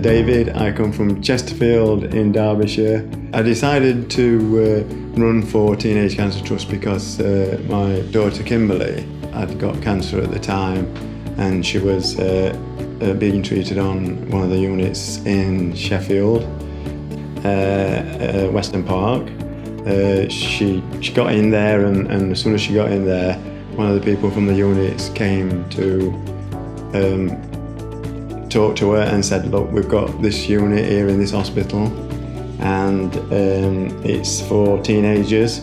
David. I come from Chesterfield in Derbyshire. I decided to run for Teenage Cancer Trust because my daughter Kimberly had got cancer at the time, and she was being treated on one of the units in Sheffield, Western Park. She got in there, and as soon as she got in there, one of the people from the units came to talk to her and said, look, we've got this unit here in this hospital, and it's for teenagers,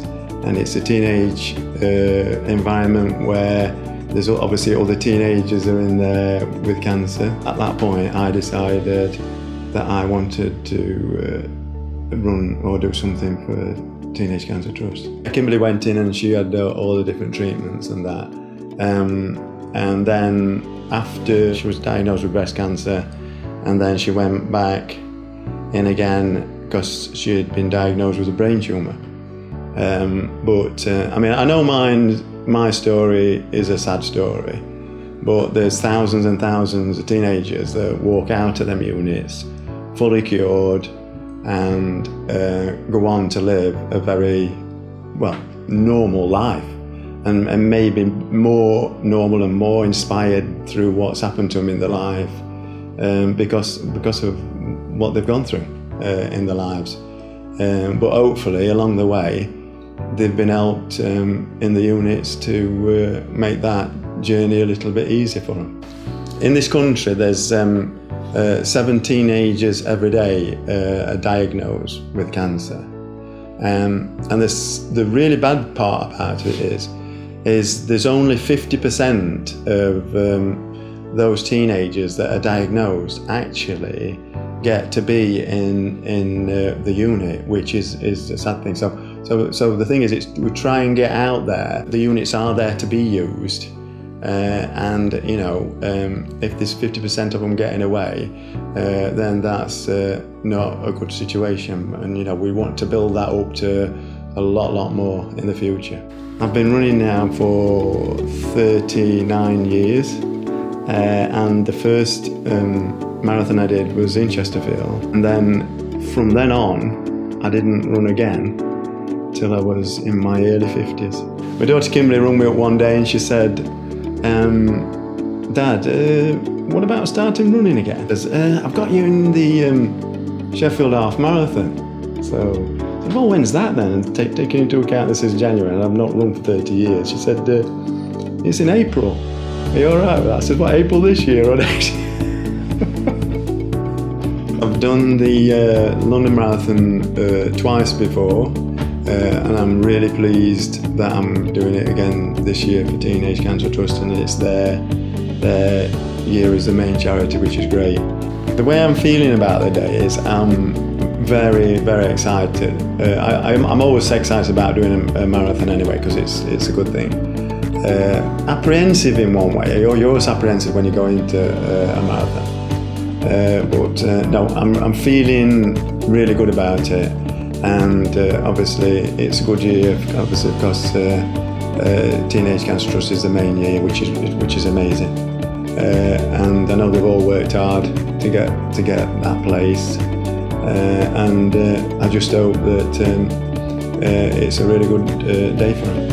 and it's a teenage environment where there's obviously all the teenagers are in there with cancer. At that point I decided that I wanted to run or do something for Teenage Cancer Trust. Kimberly went in and she had all the different treatments and that. And then after she was diagnosed with breast cancer, and then she went back in again because she had been diagnosed with a brain tumour. I mean, I know my story is a sad story, but there's thousands and thousands of teenagers that walk out of them units fully cured and go on to live a very, well, normal life, and maybe more normal and more inspired through what's happened to them in their life because of what they've gone through in their lives. But hopefully along the way they've been helped in the units to make that journey a little bit easier for them. In this country there's 7 teenagers every day are diagnosed with cancer. And the really bad part about it is there's only 50% of those teenagers that are diagnosed actually get to be in the unit, which is a sad thing. So the thing is, we try and get out there. The units are there to be used. And you know, if there's 50% of them getting away, then that's not a good situation. And you know, we want to build that up to a lot more in the future. I've been running now for 39 years, and the first marathon I did was in Chesterfield. And then from then on, I didn't run again till I was in my early 50s. My daughter Kimberly rang me up one day and she said, Dad, what about starting running again? I've got you in the Sheffield half marathon. So I said, well, when's that then? And taking into account this is January and I've not run for 30 years. She said, it's in April. Are you all right with that? I said, what, April this year or next year? I've done the London Marathon twice before, and I'm really pleased that I'm doing it again this year for Teenage Cancer Trust, and it's their year as the main charity, which is great. The way I'm feeling about the day is I'm very, very excited. I'm always excited about doing a marathon anyway, because it's a good thing. Apprehensive in one way. You're always apprehensive when you go into a marathon. No, I'm feeling really good about it, and obviously it's a good year, obviously, because Teenage Cancer Trust is the main year, which is amazing. And I know they've all worked hard to get that place, and I just hope that it's a really good day for them.